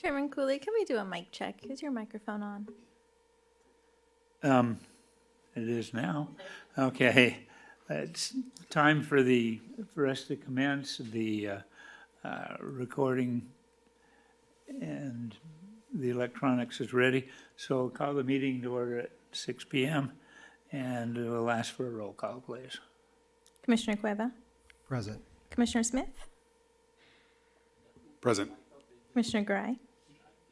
Chairman Cooley, can we do a mic check? Is your microphone on? It is now. Okay. It's time for us to commence the recording, and the electronics is ready. So call the meeting to order at 6 p.m. and we'll ask for a roll call, please. Commissioner Cueva? Present. Commissioner Smith? Present. Commissioner Gray?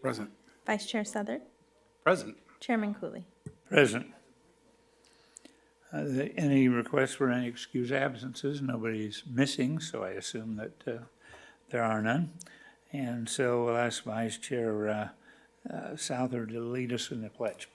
Present. Vice Chair Southard? Present. Chairman Cooley? Present. Any requests for any excused absences? Nobody's missing, so I assume that there are none. And so we'll ask Vice Chair Southard to lead us in the pledge.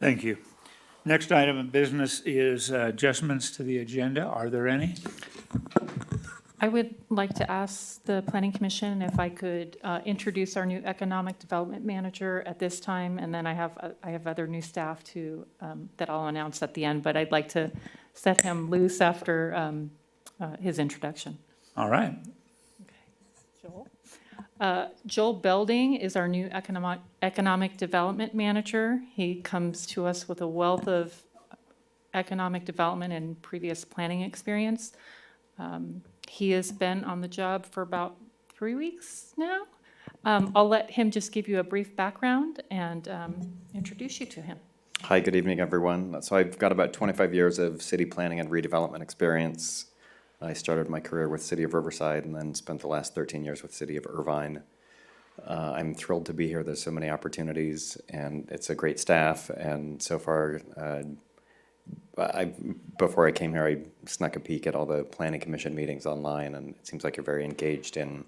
Thank you. Next item of business is adjustments to the agenda. Are there any? I would like to ask the Planning Commission if I could introduce our new Economic Development Manager at this time, and then I have other new staff to, that I'll announce at the end, but I'd like to set him loose after his introduction. All right. Joel. Joel Belding is our new Economic Development Manager. He comes to us with a wealth of economic development and previous planning experience. He has been on the job for about 3 weeks now. I'll let him just give you a brief background and introduce you to him. Hi, good evening, everyone. So I've got about 25 years of city planning and redevelopment experience. I started my career with City of Riverside and then spent the last 13 years with City of Irvine. I'm thrilled to be here. There's so many opportunities, and it's a great staff. And so far, before I came here, I snuck a peek at all the Planning Commission meetings online, and it seems like you're very engaged in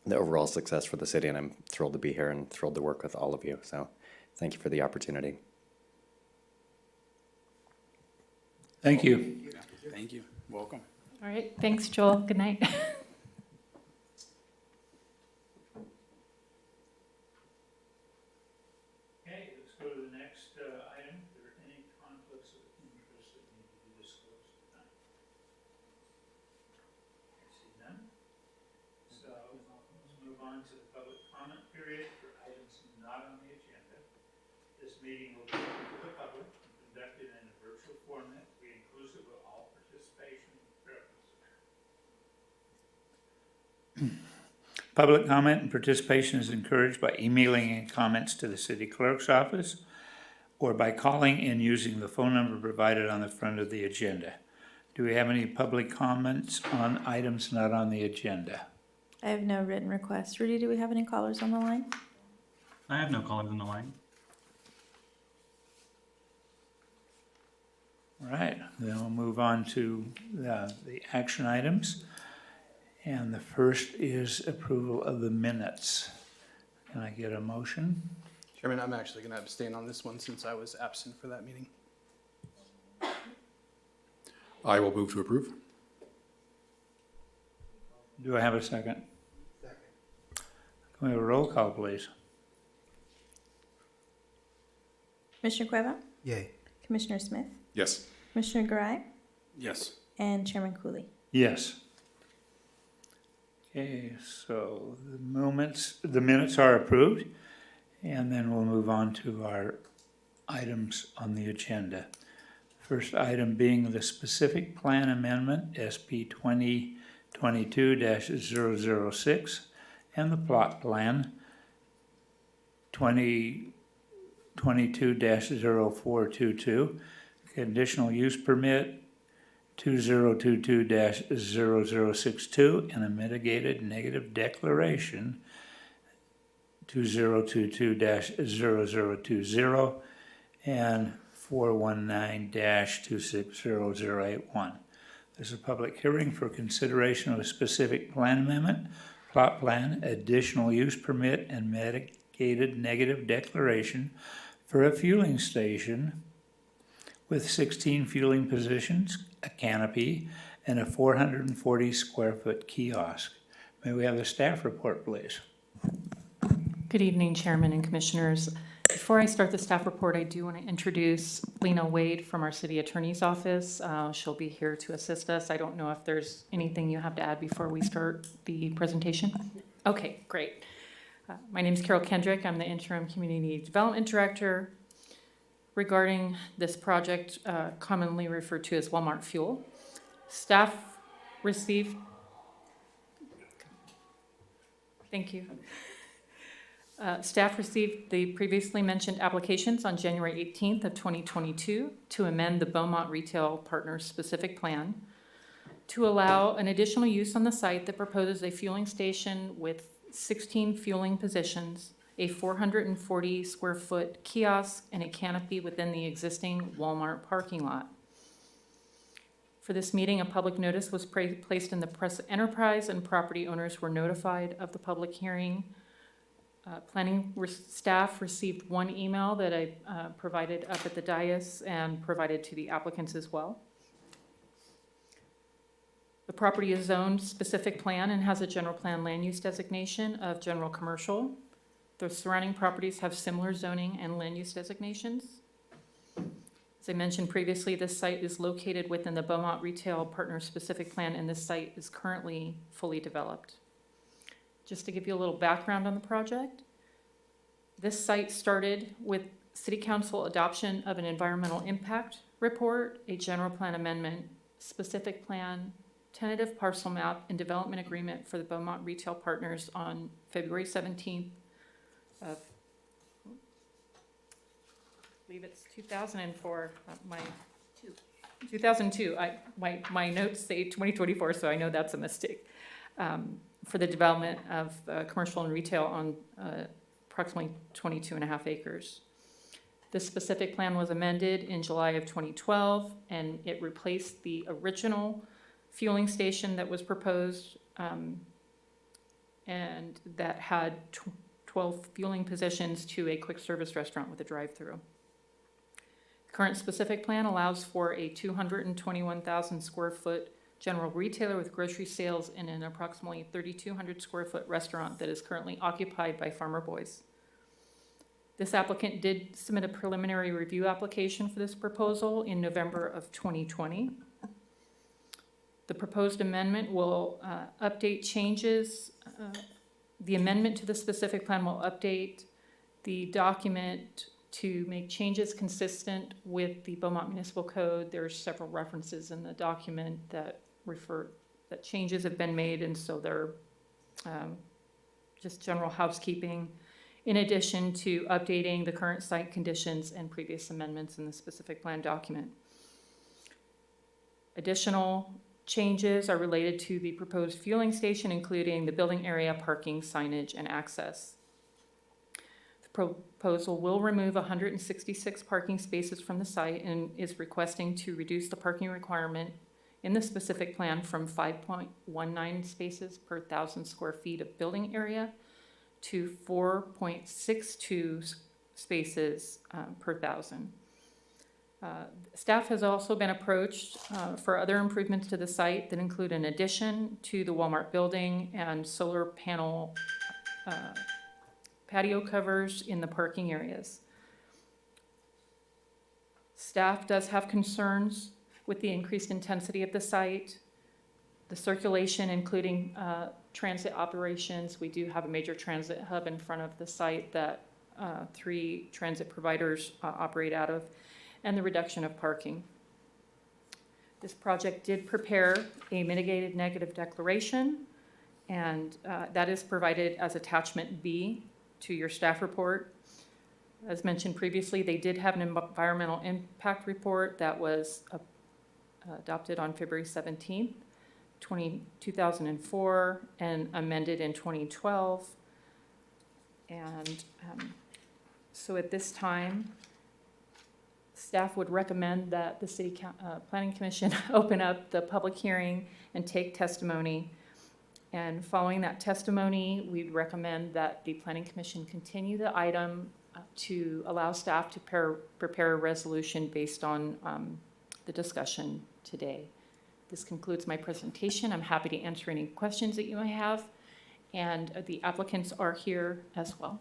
the overall success for the city, and I'm thrilled to be here and thrilled to work with all of you. So thank you for the opportunity. Thank you. Thank you. Welcome. All right, thanks, Joel. Good night. Okay, let's go to the next item. If there are any conflicts of interest that need to be disclosed tonight? I see none. So let's move on to the public comment period for items not on the agenda. This meeting will be open to the public and conducted in a virtual format to be inclusive of all participation preferences. Public comment and participation is encouraged by emailing in comments to the city clerk's office or by calling and using the phone number provided on the front of the agenda. Do we have any public comments on items not on the agenda? I have no written requests. Rudy, do we have any callers on the line? I have no callers on the line. All right, then we'll move on to the action items. And the first is approval of the minutes. Can I get a motion? Chairman, I'm actually going to abstain on this one since I was absent for that meeting. I will move to approve. Do I have a second? Second. Can we have a roll call, please? Commissioner Cueva? Yay. Commissioner Smith? Yes. Commissioner Gray? Yes. And Chairman Cooley? Yes. Okay, so the minutes are approved, and then we'll move on to our items on the agenda. First item being the specific plan amendment, SP 2022-006, and the plot plan, 2022-0422, conditional use permit, 2022-0062, and a mitigated negative declaration, 2022-0020, and 419-260081. There's a public hearing for consideration of a specific plan amendment, plot plan, additional use permit, and mitigated negative declaration for a fueling station with 16 fueling positions, a canopy, and a 440 square foot kiosk. May we have the staff report, please? Good evening, Chairman and Commissioners. Before I start the staff report, I do want to introduce Lena Wade from our City Attorney's Office. She'll be here to assist us. I don't know if there's anything you have to add before we start the presentation. Okay, great. My name is Carol Kendrick. I'm the Interim Community Development Director. Regarding this project, commonly referred to as Walmart Fuel, staff received, thank you. Staff received the previously mentioned applications on January 18th of 2022 to amend the Beaumont Retail Partners specific plan to allow an additional use on the site that proposes a fueling station with 16 fueling positions, a 440 square foot kiosk, and a canopy within the existing Walmart parking lot. For this meeting, a public notice was placed in the press enterprise and property owners were notified of the public hearing. Planning staff received one email that I provided up at the dais and provided to the applicants as well. The property is zoned specific plan and has a general plan land use designation of general commercial. The surrounding properties have similar zoning and land use designations. As I mentioned previously, this site is located within the Beaumont Retail Partners specific plan, and this site is currently fully developed. Just to give you a little background on the project, this site started with City Council adoption of an environmental impact report, a general plan amendment, specific plan, tentative parcel map, and development agreement for the Beaumont Retail Partners on February 17th of, I believe it's 2004, 2002. My notes say 2024, so I know that's a mistake. For the development of commercial and retail on approximately 22.5 acres. This specific plan was amended in July of 2012, and it replaced the original fueling station that was proposed and that had 12 fueling positions to a quick service restaurant with a drive-through. Current specific plan allows for a 221,000 square foot general retailer with grocery sales in an approximately 3,200 square foot restaurant that is currently occupied by Farmer Boys. This applicant did submit a preliminary review application for this proposal in November of 2020. The proposed amendment will update changes. The amendment to the specific plan will update the document to make changes consistent with the Beaumont Municipal Code. There are several references in the document that refer that changes have been made, and so they're just general housekeeping, in addition to updating the current site conditions and previous amendments in the specific plan document. Additional changes are related to the proposed fueling station, including the building area, parking, signage, and access. The proposal will remove 166 parking spaces from the site and is requesting to reduce the parking requirement in the specific plan from 5.19 spaces per 1,000 square feet of building area to 4.62 spaces per 1,000. Staff has also been approached for other improvements to the site that include an addition to the Walmart building and solar panel patio covers in the parking areas. Staff does have concerns with the increased intensity of the site, the circulation, including transit operations. We do have a major transit hub in front of the site that 3 transit providers operate out of, and the reduction of parking. This project did prepare a mitigated negative declaration, and that is provided as attachment B to your staff report. As mentioned previously, they did have an environmental impact report that was adopted on February 17th, 2004, and amended in 2012. And so at this time, staff would recommend that the City Planning Commission open up the public hearing and take testimony. And following that testimony, we'd recommend that the Planning Commission continue the item to allow staff to prepare a resolution based on the discussion today. This concludes my presentation. I'm happy to answer any questions that you may have, and the applicants are here as well.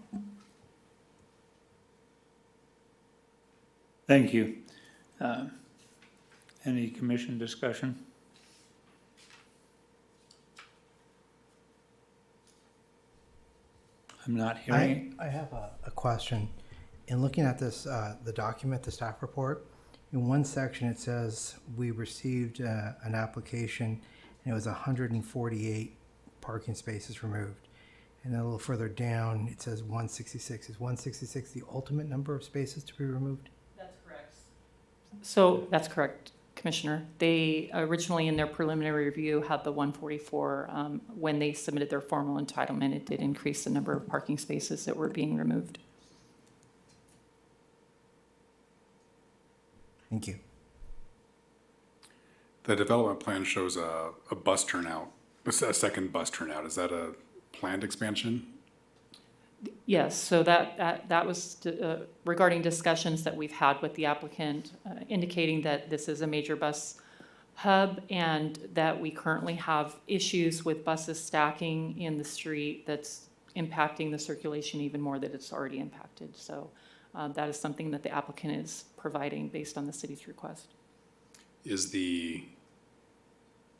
Thank you. Any commission discussion? I'm not hearing. I have a question. In looking at this, the document, the staff report, in one section it says we received an application and it was 148 parking spaces removed. And then a little further down, it says 166. Is 166 the ultimate number of spaces to be removed? That's correct. So that's correct, Commissioner. They originally, in their preliminary review, had the 144. When they submitted their formal entitlement, it did increase the number of parking spaces that were being removed. Thank you. The development plan shows a bus turnout, a second bus turnout. Is that a planned expansion? Yes, so that was regarding discussions that we've had with the applicant, indicating that this is a major bus hub and that we currently have issues with buses stacking in the street that's impacting the circulation even more than it's already impacted. So that is something that the applicant is providing based on the city's request. Is the,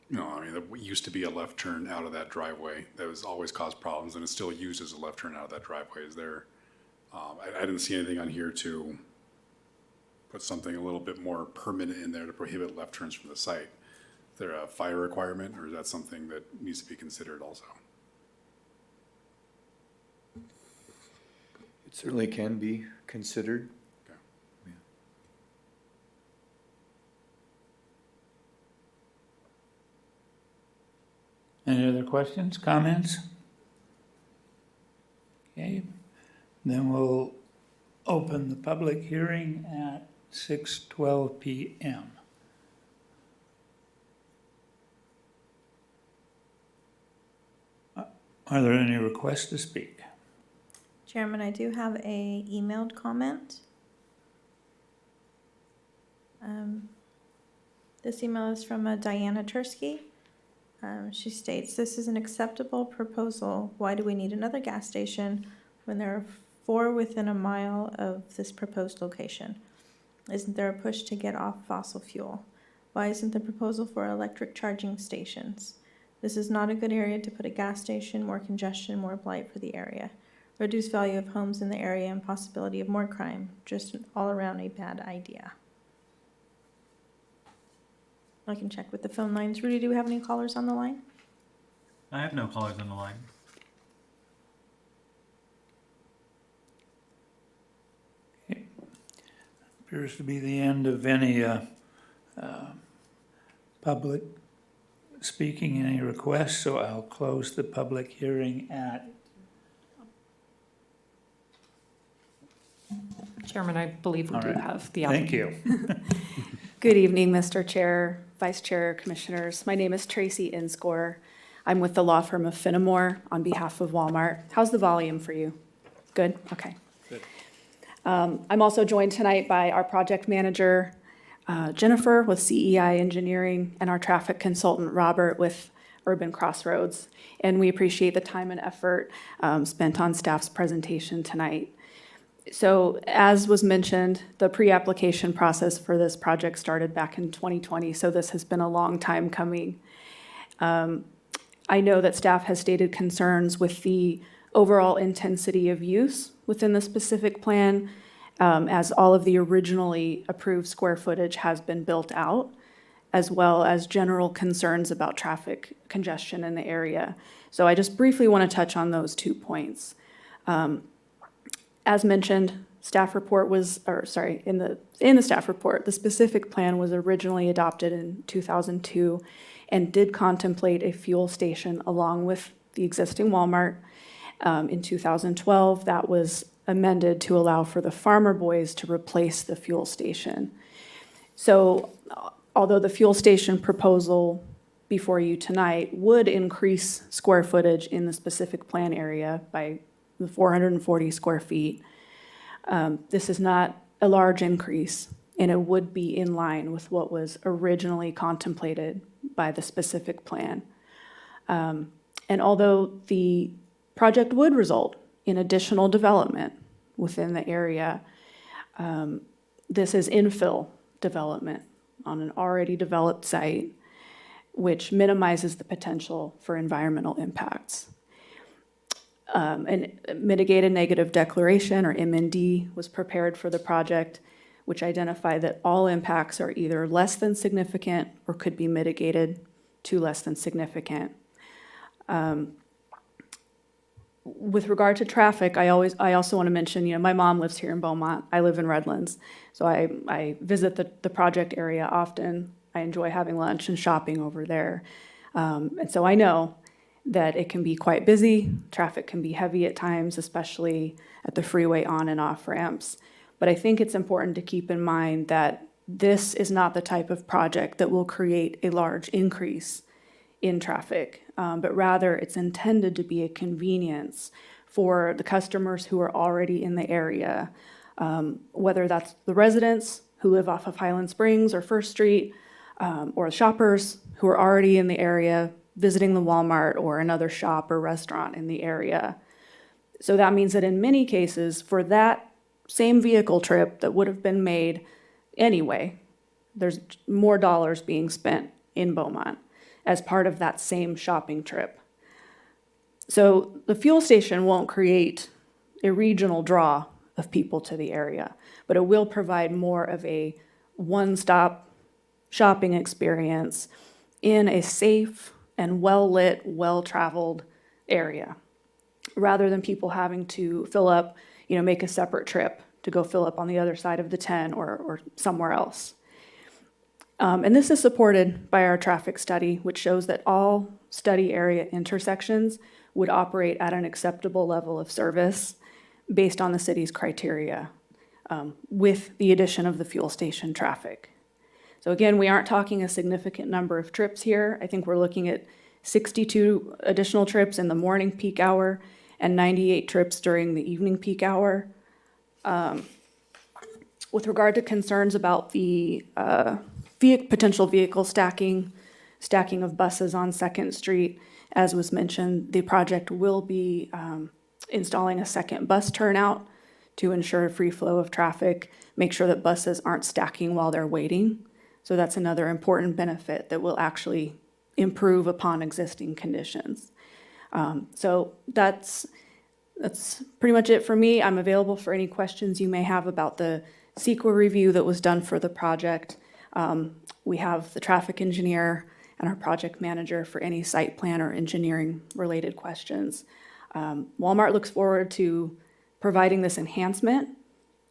there used to be a left turn out of that driveway that was always caused problems, and it's still used as a left turn out of that driveway. Is there, I didn't see anything on here to put something a little bit more permanent in there to prohibit left turns from the site. Is there a fire requirement, or is that something that needs to be considered also? It certainly can be considered. Any other questions, comments? Okay, then we'll open the public hearing at 6:12 p.m. Are there any requests to speak? Chairman, I do have a emailed comment. This email is from Diana Tursky. She states, "This is an acceptable proposal. Why do we need another gas station when there are 4 within a mile of this proposed location? Isn't there a push to get off fossil fuel? Why isn't the proposal for electric charging stations? This is not a good area to put a gas station, more congestion, more blight for the area. Reduced value of homes in the area and possibility of more crime. Just all around a bad idea." I can check with the phone lines. Rudy, do we have any callers on the line? I have no callers on the line. Appears to be the end of any public speaking, any requests, so I'll close the public hearing at, Chairman, I believe we All do right. have the thank applicant. you. Good evening, Mr. Chair, Vice Chair, Commissioners. My name is Tracy Inscore. I'm with the law firm of Finnemore on behalf of Walmart. How's the volume for you? Good? Okay. Good. I'm also joined tonight by our project manager, Jennifer with CEI Engineering, and our traffic consultant, Robert, with Urban Crossroads. And we appreciate the time and effort spent on staff's presentation tonight. So as was mentioned, the pre-application process for this project started back in 2020, so this has been a long time coming. I know that staff has stated concerns with the overall intensity of use within the specific plan, as all of the originally approved square footage has been built out, as well as general concerns about traffic congestion in the area. So I just briefly want to touch on those 2 points. As mentioned, staff report was, in the staff report, the specific plan was originally adopted in 2002 and did contemplate a fuel station along with the existing Walmart. In 2012, that was amended to allow for the Farmer Boys to replace the fuel station. So although the fuel station proposal before you tonight would increase square footage in the specific plan area by the 440 square feet, This is not a large increase, and it would be in line with what was originally contemplated by the specific plan. And although the project would result in additional development within the area, this is infill development on an already developed site, which minimizes the potential for environmental impacts. An mitigated negative declaration, or MND, was prepared for the project, which identified that all impacts are either less than significant or could be mitigated to less than significant. With regard to traffic, I also want to mention, my mom lives here in Beaumont. I live in Redlands, so I visit the project area often. I enjoy having lunch and shopping over there. And so I know that it can be quite busy. Traffic can be heavy at times, especially at the freeway on and off ramps. But I think it's important to keep in mind that this is not the type of project that will create a large increase in traffic, but rather it's intended to be a convenience for the customers who are already in the area, whether that's the residents who live off of Highland Springs or First Street, or shoppers who are already in the area visiting the Walmart or another shop or restaurant in the area. So that means that in many cases, for that same vehicle trip that would have been made anyway, there's more dollars being spent in Beaumont as part of that same shopping trip. So the fuel station won't create a regional draw of people to the area, but it will provide more of a one-stop shopping experience in a safe and well-lit, well-traveled area, rather than people having to fill up, make a separate trip to go fill up on the other side of the 10 or somewhere else. And this is supported by our traffic study, which shows that all study area intersections would operate at an acceptable level of service based on the city's criteria, with the addition of the fuel station traffic. So again, we aren't talking a significant number of trips here. I think we're looking at 62 additional trips in the morning peak hour and 98 trips during the evening peak hour. With regard to concerns about the potential vehicle stacking of buses on 2nd Street, as was mentioned, the project will be installing a second bus turnout to ensure a free flow of traffic, make sure that buses aren't stacking while they're waiting. So that's another important benefit that will actually improve upon existing conditions. So that's pretty much it for me. I'm available for any questions you may have about the CEQA review that was done for the project. We have the traffic engineer and our project manager for any site plan or engineering related questions. Walmart looks forward to providing this enhancement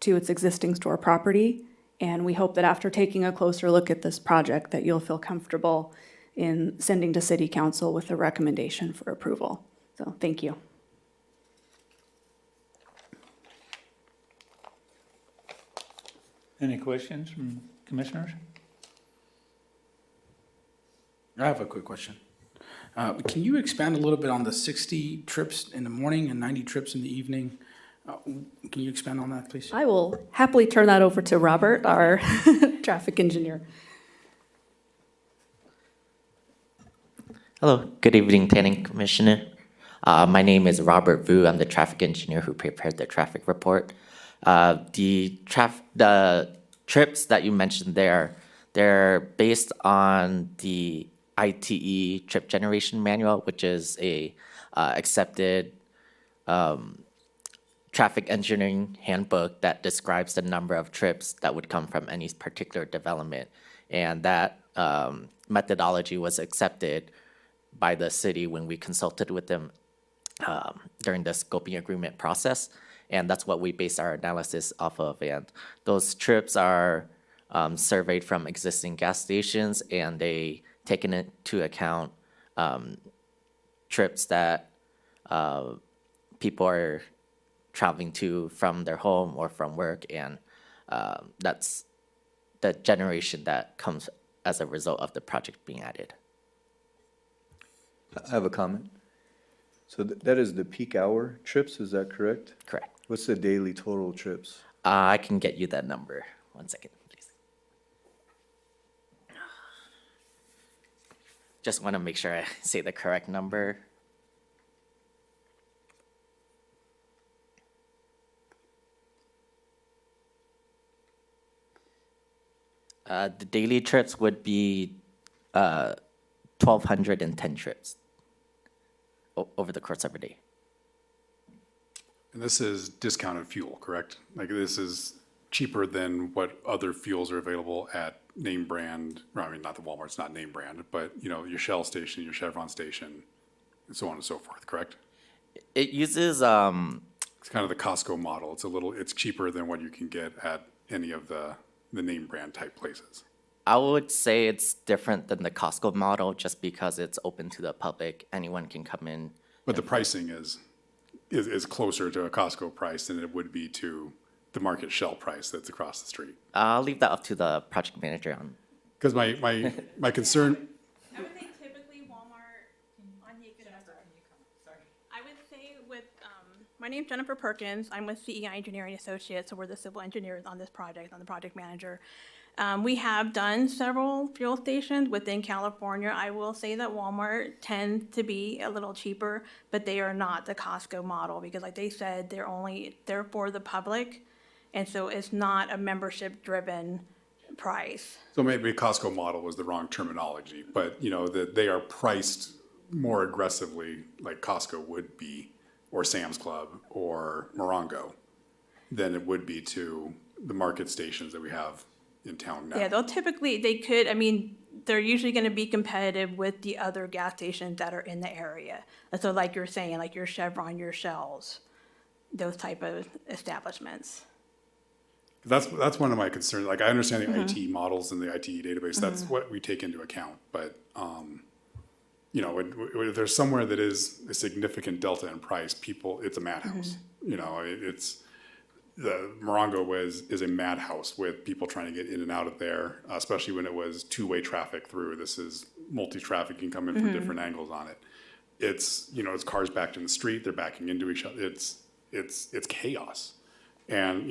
to its existing store property. And we hope that after taking a closer look at this project, that you'll feel comfortable in sending to City Council with a recommendation for approval. So thank you. Any questions from commissioners? I have a quick question. Can you expand a little bit on the 60 trips in the morning and 90 trips in the evening? Can you expand on that, please? I will happily turn that over to Robert, our traffic engineer. Hello, good evening, Planning Commissioner. My name is Robert Vu. I'm the traffic engineer who prepared the traffic report. The trips that you mentioned there, they're based on the ITE trip generation manual, which is a accepted traffic engineering handbook that describes the number of trips that would come from any particular development. And that methodology was accepted by the city when we consulted with them during the scoping agreement process. And that's what we base our analysis off of. And those trips are surveyed from existing gas stations, and they take into account trips that people are traveling to from their home or from work, and that's the generation that comes as a result of the project being added. I have a comment. So that is the peak hour trips, is that correct? Correct. What's the daily total trips? I can get you that number. 1 second, please. Just want to make sure I say the correct number. The daily trips would be 1,210 trips over the course of a day. And this is discounted fuel, correct? Like this is cheaper than what other fuels are available at name brand, well, I mean, not the Walmart's not name brand, but you know, your Shell station, your Chevron station, and so on and so forth, correct? It uses It's kind of the Costco model. It's cheaper than what you can get at any of the name brand type places. I would say it's different than the Costco model just because it's open to the public. Anyone can come in. But the pricing is closer to a Costco price than it would be to the market Shell price that's across the street. I'll leave that up to the project manager on. Because my concern, I would say typically Walmart on the I would say with, my name's Jennifer Perkins. I'm with CEI Engineering Associates, so we're the civil engineers on this project. I'm the project manager. We have done several fuel stations within California. I will say that Walmart tends to be a little cheaper, but they are not the Costco model because like they said, they're for the public. And so it's not a membership-driven price. so maybe Costco model was the wrong terminology, but you know, that they are priced more aggressively like Costco would be, or Sam's Club, or Morongo, than it would be to the market stations that we have in town now. Yeah, they're usually gonna be competitive with the other gas stations that are in the area. And so like you're saying, like your Chevron, your Shells, those type of establishments. That's one of my concerns. Like I understand the IT models and the IT database. That's what we take into account. But you know, if there's somewhere that is a significant delta in price, it's a madhouse. You know, it's the Morongo is a madhouse with people trying to get in and out of there, especially when it was two-way traffic through. This is multi-traffic. You can come in from different angles on it. It's cars backed in the street. They're backing into each other. It's chaos. And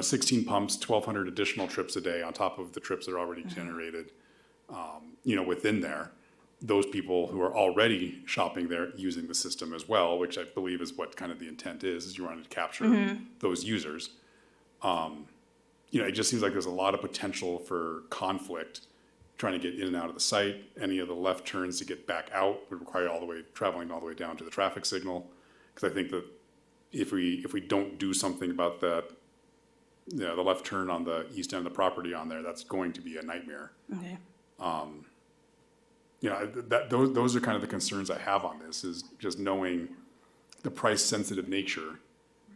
16 pumps, 1,200 additional trips a day on top of the trips that are already generated, within there. Those people who are already shopping there using the system as well, which I believe is what kind of the intent is you wanted to capture those users. It just seems like there's a lot of potential for conflict trying to get in and out of the site. Any of the left turns to get back out would require traveling all the way down to the traffic signal. Because I think that if we don't do something about that, the left turn on the east end of the property on there, that's going to be a nightmare. Okay. Those are kind of the concerns I have on this, is just knowing the price sensitive nature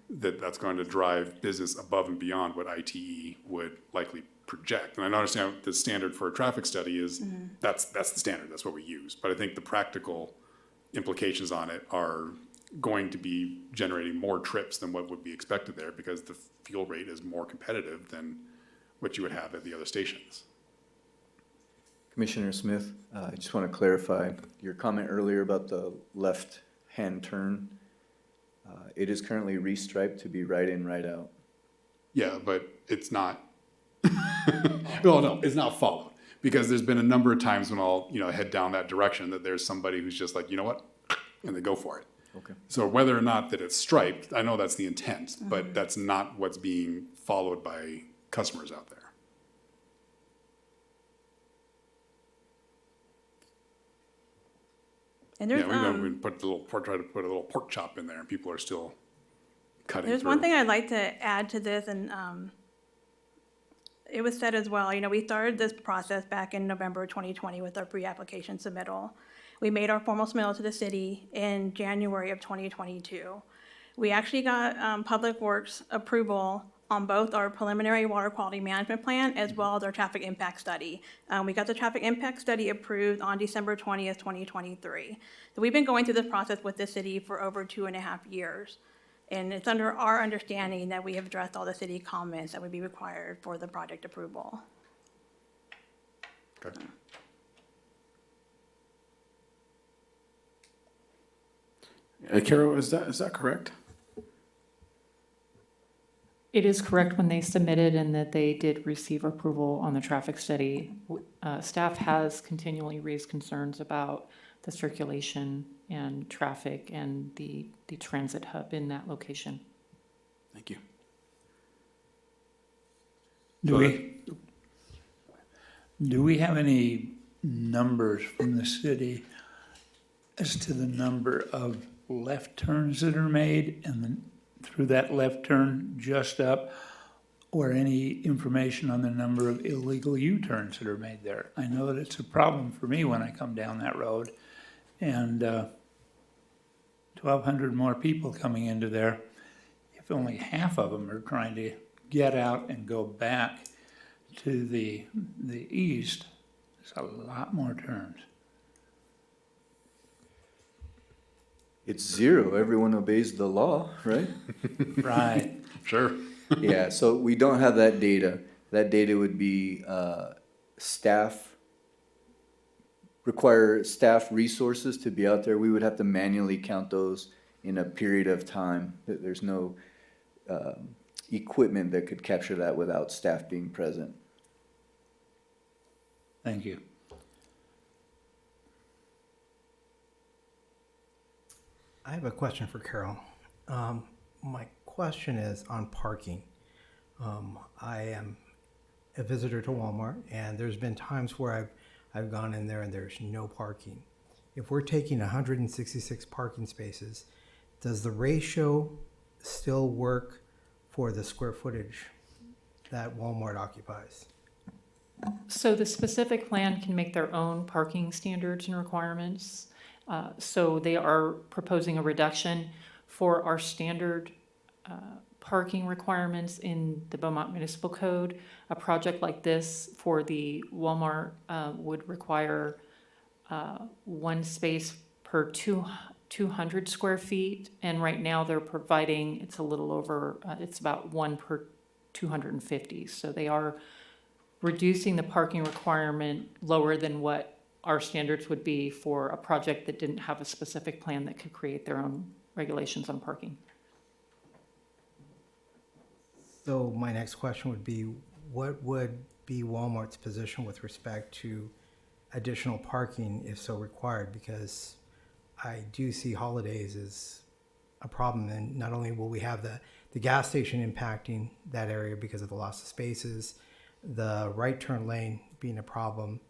that's going to drive business above and beyond what ITE would likely project. And I understand the standard for a traffic study is that's the standard, that's what we use. But I think the practical implications on it are going to be generating more trips than what would be expected there, because the fuel rate is more competitive than what you would have at the other stations. Commissioner Smith, I just want to clarify your comment earlier about the left-hand turn. It is currently restriped to be right in, right out. Yeah, but it's not, no, it's not followed. Because there's been a number of times when I'll, head down that direction that there's somebody who's just like, you know what? And they go for it. Okay. So whether or not that it's striped, I know that's the intent, but that's not what's being followed by customers out there. And there's, we try to put a little pork chop in there, and people are still cutting There's through. one thing I'd like to add to this, and it was said as well, we started this process back in November 2020 with our pre-application submittal. We made our formal submittal to the city in January of 2022. We actually got Public Works approval on both our preliminary water quality management plan as well as our traffic impact study. We got the traffic impact study approved on December 20th, 2023. So we've been going through this process with the city for over 2.5 years. And it's under our understanding that we have addressed all the city comments that would be required for the project approval. Okay. Carol, is that correct? It is correct when they submitted and that they did receive approval on the traffic study. Staff has continually raised concerns about the circulation and traffic and the transit hub in that location. Thank you. Do we have any numbers from the city as to the number of left turns that are made and then through that left turn just up, or any information on the number of illegal U-turns that are made there? I know that it's a problem for me when I come down that road, and 1,200 more people coming into there. If only half of them are trying to get out and go back to the east, there's a lot more turns. It's zero. Everyone obeys the law, right? Right. Sure. Yeah, so we don't have that data. That data would be require staff resources to be out there. We would have to manually count those in a period of time. There's no equipment that could capture that without staff being present. Thank you. I have a question for Carol. My question is on parking. I am a visitor to Walmart, and there's been times where I've gone in there and there's no parking. If we're taking 166 parking spaces, does the ratio still work for the square footage that Walmart occupies? So the specific plan can make their own parking standards and requirements. So they are proposing a reduction for our standard parking requirements in the Beaumont Municipal Code. A project like this for the Walmart would require one space per 200 square feet. And right now they're providing, it's a little over, it's about one per 250. So they are reducing the parking requirement lower than what our standards would be for a project that didn't have a specific plan that could create their own regulations on parking. So my next question would be, what would be Walmart's position with respect to additional parking if so required? Because I do see holidays as a problem, and not only will we have the gas station impacting that area because of the loss of spaces, the right turn lane being a problem,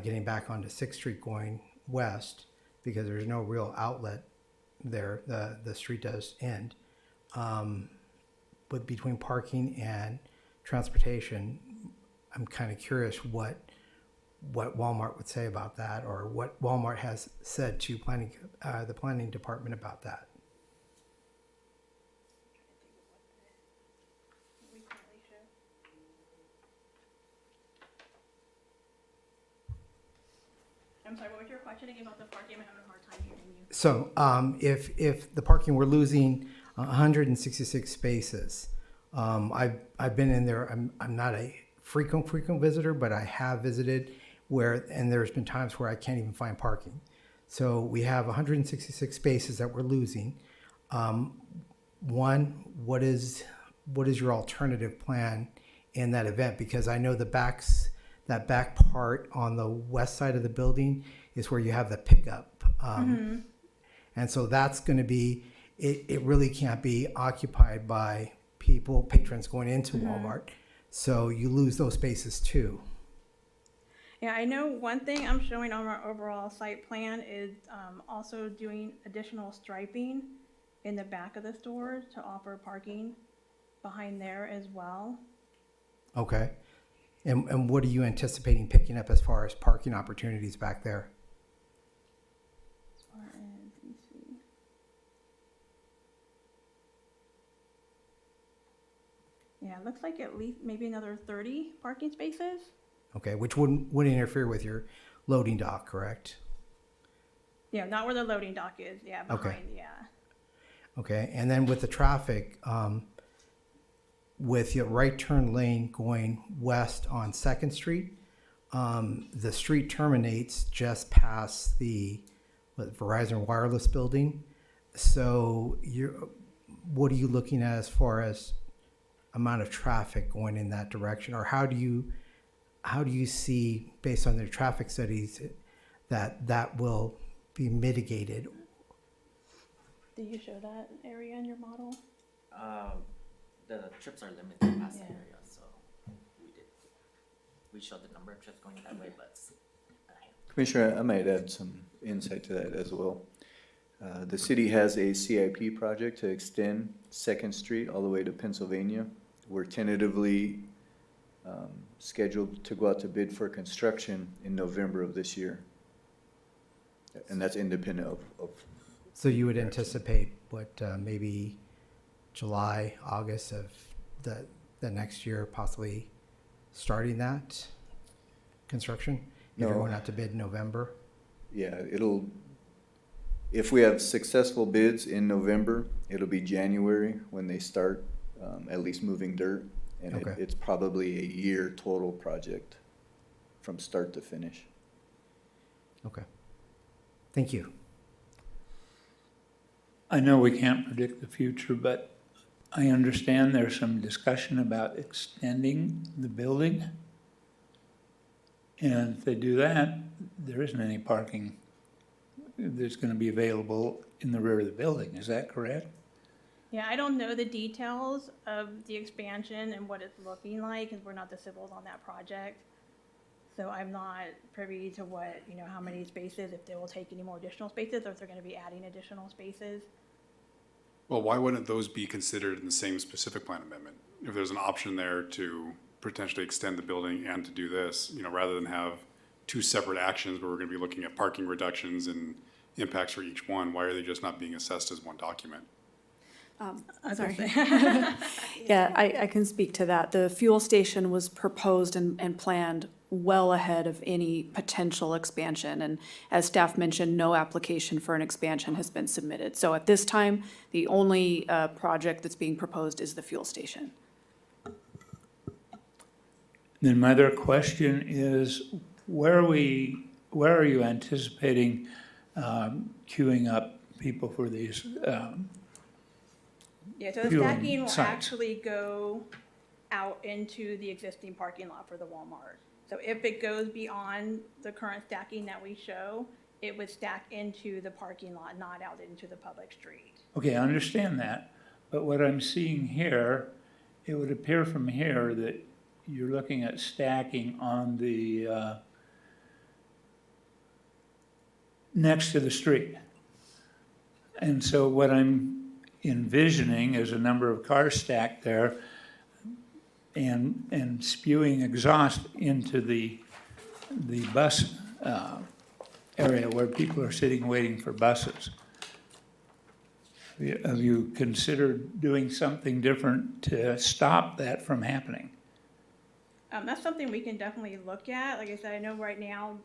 getting back onto 6th Street going west because there's no real outlet there. The street does end. But between parking and transportation, I'm kind of curious what Walmart would say about that, or what Walmart has said to the planning department about that. I'm sorry, what was your question again about the parking? I'm having a hard time hearing you. So if the parking, we're losing 166 spaces. I've been in there. I'm not a frequent visitor, but I have visited and there's been times where I can't even find parking. So we have 166 spaces that we're losing. One, what is your alternative plan in that event? Because I know that back part on the west side of the building is where you have the pickup. And so that's going to be, it really can't be occupied by patrons going into Walmart. So you lose those spaces too. Yeah, I know one thing I'm showing on our overall site plan is also doing additional striping in the back of the stores to offer parking behind there as well. Okay. And what are you anticipating picking up as far as parking opportunities back there? As far as, let me see. Yeah, it looks like at least maybe another 30 parking spaces. Okay, which wouldn't interfere with your loading dock, correct? Yeah, not where the loading dock is. Yeah, behind, yeah. Okay, and then with the traffic, with your right turn lane going west on 2nd Street, the street terminates just past the Verizon Wireless building. So what are you looking at as far as amount of traffic going in that direction? Or how do you see, based on the traffic studies, that will be mitigated? Do you show that area in your model? The trips are limited past the Yeah. area, so we showed the number of trips going that way, but it's a hand. Commissioner, I might add some insight to that as well. The city has a CIP project to extend Second Street all the way to Pennsylvania. We're tentatively scheduled to go out to bid for construction in November of this year. And that's independent of So you would anticipate maybe July, August of the next year, possibly starting that construction? If you're No. going out to bid in November? Yeah, if we have successful bids in November, it'll be January when they start, at least moving dirt. And Okay. it's probably a year total project from start to finish. Okay. Thank you. I know we can't predict the future, but I understand there's some discussion about extending the building. And if they do that, there isn't any parking that's gonna be available in the rear of the building, is that correct? Yeah, I don't know the details of the expansion and what it's looking like, because we're not the civils on that project. So I'm not privy to what, how many spaces, if they will take any more additional spaces, or if they're gonna be adding additional spaces. Well, why wouldn't those be considered in the same specific plan amendment? If there's an option there to potentially extend the building and to do this, rather than have two separate actions where we're gonna be looking at parking reductions and impacts for each one, why are they just not being assessed as one document? Sorry. Yeah, I can speak to that. The fuel station was proposed and planned well ahead of any potential expansion. And as staff mentioned, no application for an expansion has been submitted. So at this time, the only project that's being proposed is the fuel station. Then my other question is, where are you anticipating queuing up people for these? Yeah, so the Fueling stacking will sites. actually go out into the existing parking lot for the Walmart. So if it goes beyond the current stacking that we show, it would stack into the parking lot, not out into the public street. Okay, I understand that, but what I'm seeing here, it would appear from here that you're looking at stacking on the, next to the street. And so what I'm envisioning is a number of cars stacked there and spewing exhaust into the bus area where people are sitting waiting for buses. Have you considered doing something different to stop that from happening? That's something we can definitely look at. Like I said, I know right now,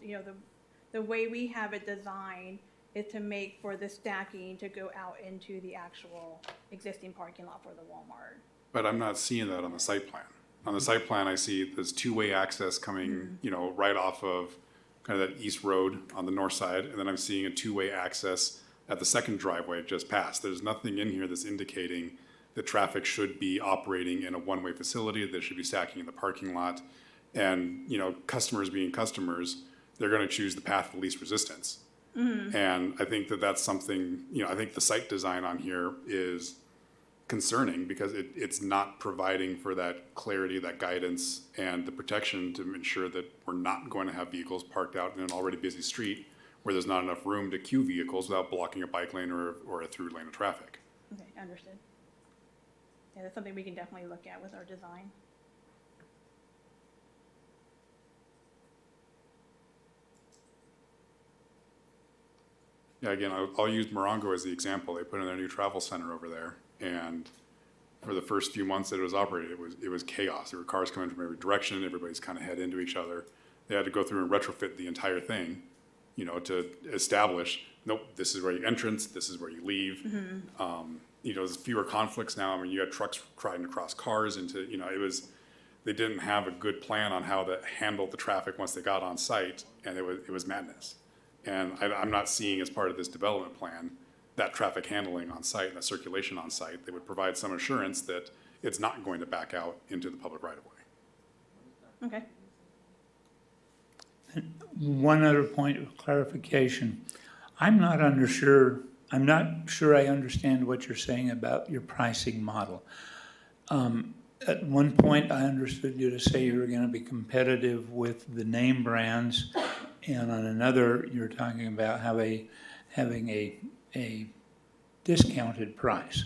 the way we have it designed is to make for the stacking to go out into the actual existing parking lot for the Walmart. But I'm not seeing that on the site plan. On the site plan, I see there's two-way access coming, right off of kind of that east road on the north side, and then I'm seeing a two-way access at the second driveway just past. There's nothing in here that's indicating that traffic should be operating in a one-way facility, that should be stacking in the parking lot. And, customers being customers, they're gonna choose the path of least resistance. And I think that that's something, I think the site design on here is concerning because it's not providing for that clarity, that guidance, and the protection to ensure that we're not going to have vehicles parked out in an already busy street where there's not enough room to queue vehicles without blocking a bike lane or a through lane of traffic. Okay, understood. Yeah, that's something we can definitely look at with our design. Yeah, again, I'll use Morongo as the example. They put in their new travel center over there, and for the first few months that it was operated, it was chaos. There were cars coming from every direction. Everybody's kind of head into each other. They had to go through and retrofit the entire thing, to establish, nope, this is where you entrance, this is where you leave. There's fewer conflicts now. I mean, you had trucks riding across cars into, they didn't have a good plan on how to handle the traffic once they got on site, and it was madness. And I'm not seeing as part of this development plan that traffic handling on site and that circulation on site. They would provide some assurance that it's not going to back out into the public right of way. Okay. One other point of clarification. I'm not sure I understand what you're saying about your pricing model. At one point, I understood you to say you were gonna be competitive with the name brands, and on another, you're talking about having a discounted price.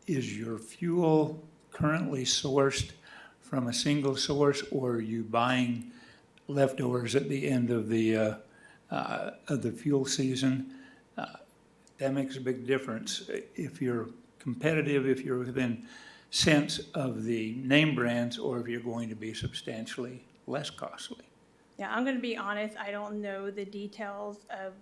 Is your fuel currently sourced from a single source, or are you buying leftovers at the end of the fuel season? That makes a big difference. If you're competitive, if you're within cents of the name brands, or if you're going to be substantially less costly. Yeah, I'm gonna be honest, I don't know the details of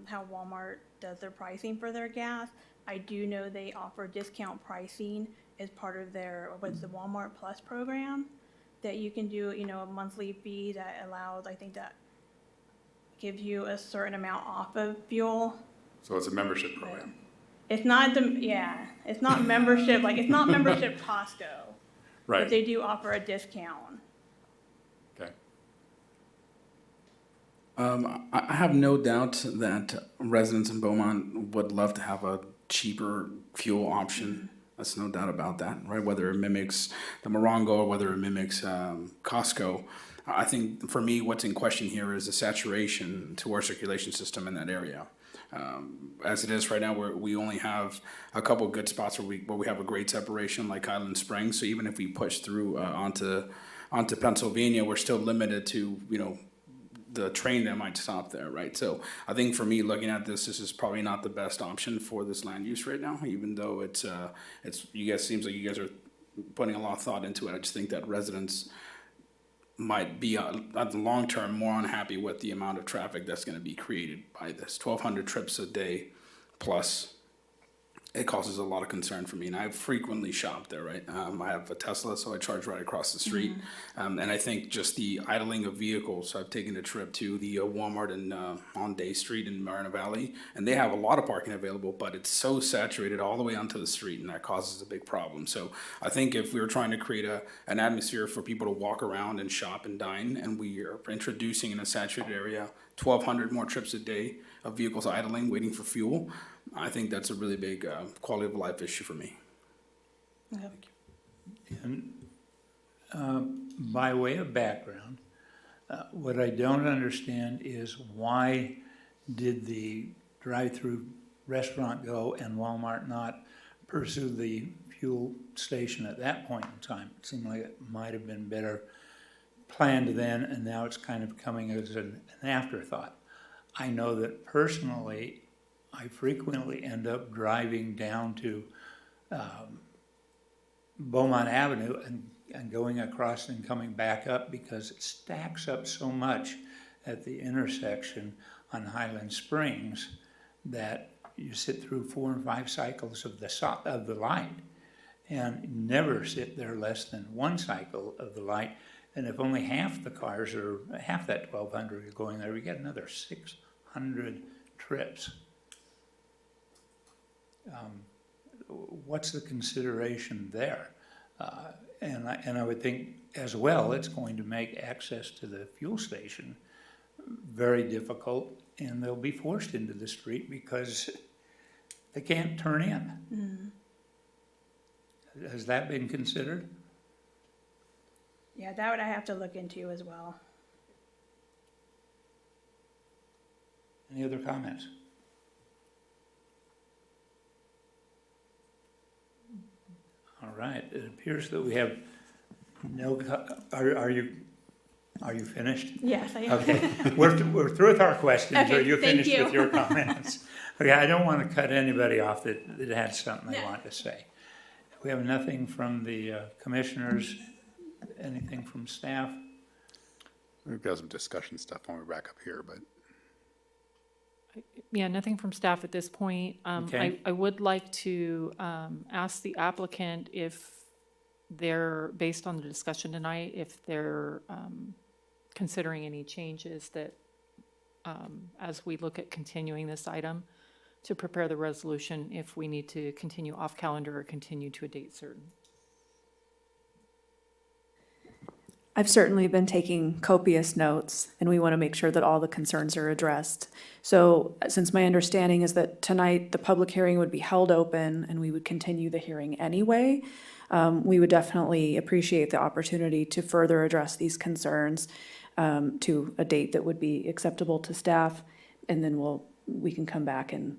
how Walmart does their pricing for their gas. I do know they offer discount pricing as part of their, what's the Walmart Plus program, that you can do, you know, a monthly fee that allows, I think that gives you a certain amount off of fuel. So it's a membership program. It's not it's not membership, like, it's not membership Costco. But Right, they do offer a discount. okay. I have no doubt that residents in Beaumont would love to have a cheaper fuel option. That's no doubt about that, right? Whether it mimics the Morongo or whether it mimics Costco. I think for me, what's in question here is the saturation to our circulation system in that area. As it is right now, we only have a couple good spots where we have a great separation, like Island Springs. So even if we push through onto Pennsylvania, we're still limited to, you know, the train that might stop there, right? So I think for me, looking at this is probably not the best option for this land use right now, even though it's you guys, seems like you guys are putting a lot of thought into it. I just think that residents might be at the long term more unhappy with the amount of traffic that's going to be created by this 1,200 trips a day plus. It causes a lot of concern for me, and I frequently shop there, right? I have a Tesla, so I charge right across the street. And I think just the idling of vehicles, I've taken a trip to the Walmart on Day Street in Marina Valley, and they have a lot of parking available, but it's so saturated all the way onto the street, and that causes a big problem. So I think if we were trying to create an atmosphere for people to walk around and shop and dine, and we are introducing in a saturated area 1,200 more trips a day of vehicles idling, waiting for fuel, I think that's a really big quality of life issue for me. And by way of background, what I don't understand is why did the drive-through restaurant go and Walmart not pursue the fuel station at that point in time? It seemed like it might have been better planned then, and now it's kind of coming as an afterthought. I know that personally, I frequently end up driving down to Beaumont Avenue and going across and coming back up because it stacks up so much at the intersection on Highland Springs that you sit through 4 and 5 cycles of the light and never sit there less than 1 cycle of the light. And if only half the cars are, half that 1,200 are going there, we get another 600 trips. What's the consideration there? And I would think as well, it's going to make access to the fuel station very difficult, and they'll be forced into the street because they can't turn in. Has that been considered? Yeah, that would I have to look into as well. Any other comments? All right, it appears that we have no, are you finished? Yes, I am. Okay, we're through with our questions. Okay, Are you thank finished you. with your comments? Okay, I don't want to cut anybody off that had something they No. want to say. We have nothing from the commissioners, anything from staff? We've got some discussion stuff when we're back up here, but Yeah, nothing from staff at this point. Okay. I would like to ask the applicant if they're, based on the discussion tonight, if they're considering any changes that, as we look at continuing this item, to prepare the resolution if we need to continue off calendar or continue to a date certain. I've certainly been taking copious notes, and we want to make sure that all the concerns are addressed. So since my understanding is that tonight the public hearing would be held open and we would continue the hearing anyway, we would definitely appreciate the opportunity to further address these concerns to a date that would be acceptable to staff, and then we can come back and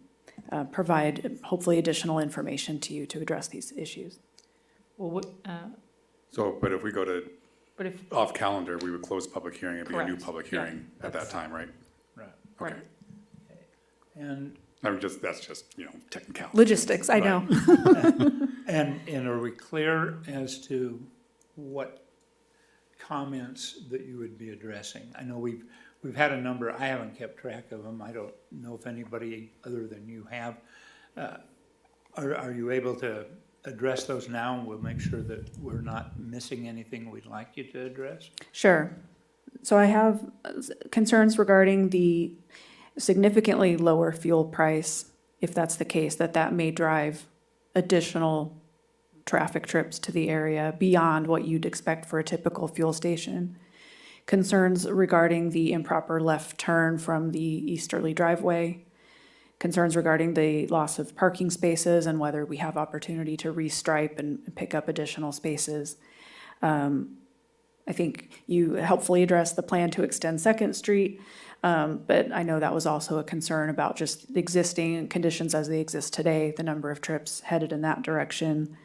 provide hopefully additional information to you to address these issues. Well, But if we go to but if, off calendar, we would close public hearing and be a new Correct. public Yeah, hearing at that time, right? Right. Okay. Right. And, I mean, that's just, technicality. Logistics, I know. and are we clear as to what comments that you would be addressing? I know we've had a number, I haven't kept track of them. I don't know if anybody other than you have. Are you able to address those now, and we'll make sure that we're not missing anything we'd like you to address? Sure. So I have concerns regarding the significantly lower fuel price, if that's the case, that may drive additional traffic trips to the area beyond what you'd expect for a typical fuel station. Concerns regarding the improper left turn from the easterly driveway. Concerns regarding the loss of parking spaces and whether we have opportunity to restripe and pick up additional spaces. I think you helpfully addressed the plan to extend Second Street, but I know that was also a concern about just the existing conditions as they exist today, the number of trips headed in that direction.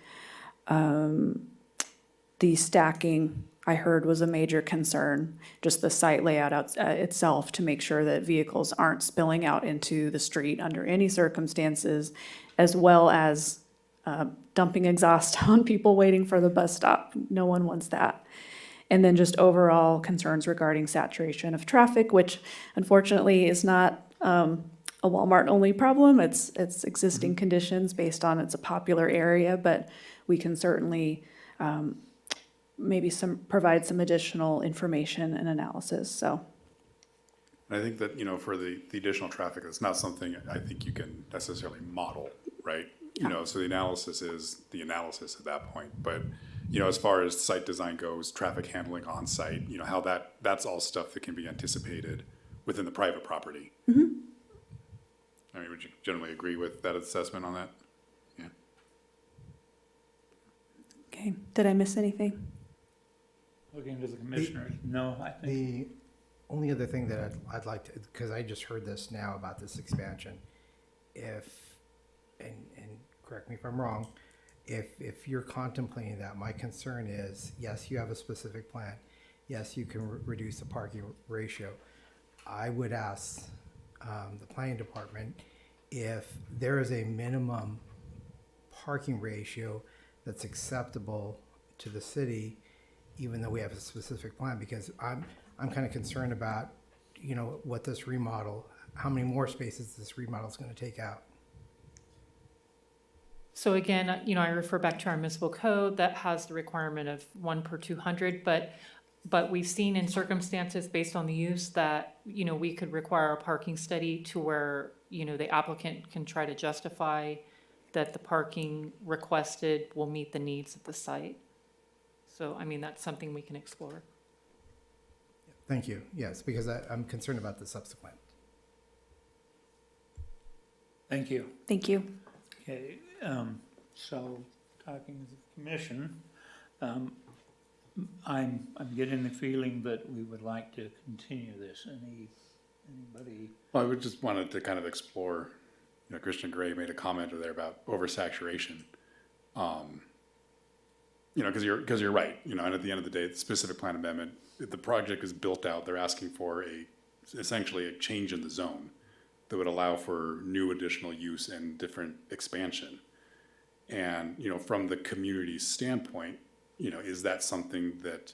The stacking, I heard, was a major concern, just the site layout itself, to make sure that vehicles aren't spilling out into the street under any circumstances, as well as dumping exhaust on people waiting for the bus stop. No one wants that. And then just overall concerns regarding saturation of traffic, which unfortunately is not a Walmart-only problem. It's existing conditions based on it's a popular area, but we can certainly maybe provide some additional information and analysis, so. I think that, for the additional traffic, it's not something I think you can necessarily model, right? So the analysis is the analysis at that point. But, as far as site design goes, traffic handling on site, how that's all stuff that can be anticipated within the private property. Mm-hmm. I mean, would you generally agree with that assessment on that? Yeah. Okay, did I miss anything? Looking to the commissioners, no, I think. The only other thing that I'd like to, because I just heard this now about this expansion, and correct me if I'm wrong, if you're contemplating that, my concern is, yes, you have a specific plan. Yes, you can reduce the parking ratio. I would ask the planning department if there is a minimum parking ratio that's acceptable to the city, even though we have a specific plan, because I'm kind of concerned about, what this remodel, how many more spaces this remodel is going to take out. so again, I refer back to our municipal code that has the requirement of 1 per 200, but we've seen in circumstances based on the use that, we could require a parking study to where, the applicant can try to justify that the parking requested will meet the needs of the site. So, that's something we can explore. Thank you. Yes, because I'm concerned about the subsequent. Thank you. Thank you. Okay, so talking to the commission, I'm getting the feeling that we would like to continue this. Anybody? Well, I would just wanted to kind of explore, Christian Gray made a comment there about oversaturation. Because you're right, and at the end of the day, the specific plan amendment, if the project is built out, they're asking for essentially a change in the zone that would allow for new additional use and different expansion. And, from the community's standpoint, is that something that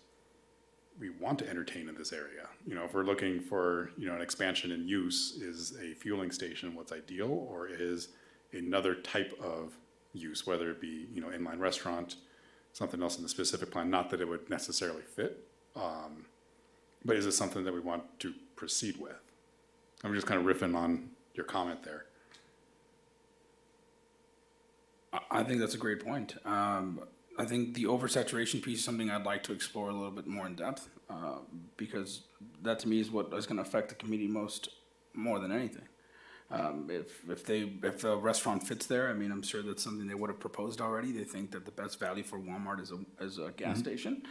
we want to entertain in this area? If we're looking for, an expansion in use, is a fueling station what's ideal, or is another type of use, whether it be, inline restaurant, something else in the specific plan, not that it would necessarily fit, but is it something that we want to proceed with? I'm just kind of riffing on your comment there. I think that's a great point. I think the oversaturation piece is something I'd like to explore a little bit more in depth, because that to me is what is gonna affect the community more than anything. If the restaurant fits there, I mean, I'm sure that's something they would have proposed already. They think that the best value for Walmart is a gas station.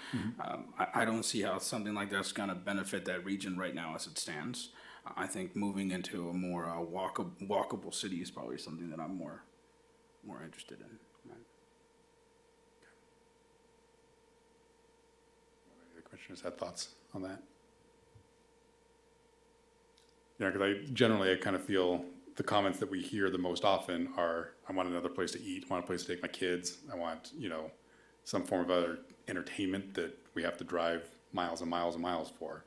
I don't see how something like that's gonna benefit that region right now as it stands. I think moving into a more walkable city is probably something that I'm more interested in. The commissioners had thoughts on that? Yeah, because I kind of feel the comments that we hear the most often are, I want another place to eat, I want a place to take my kids, I want, some form of other entertainment that we have to drive miles and miles and miles for.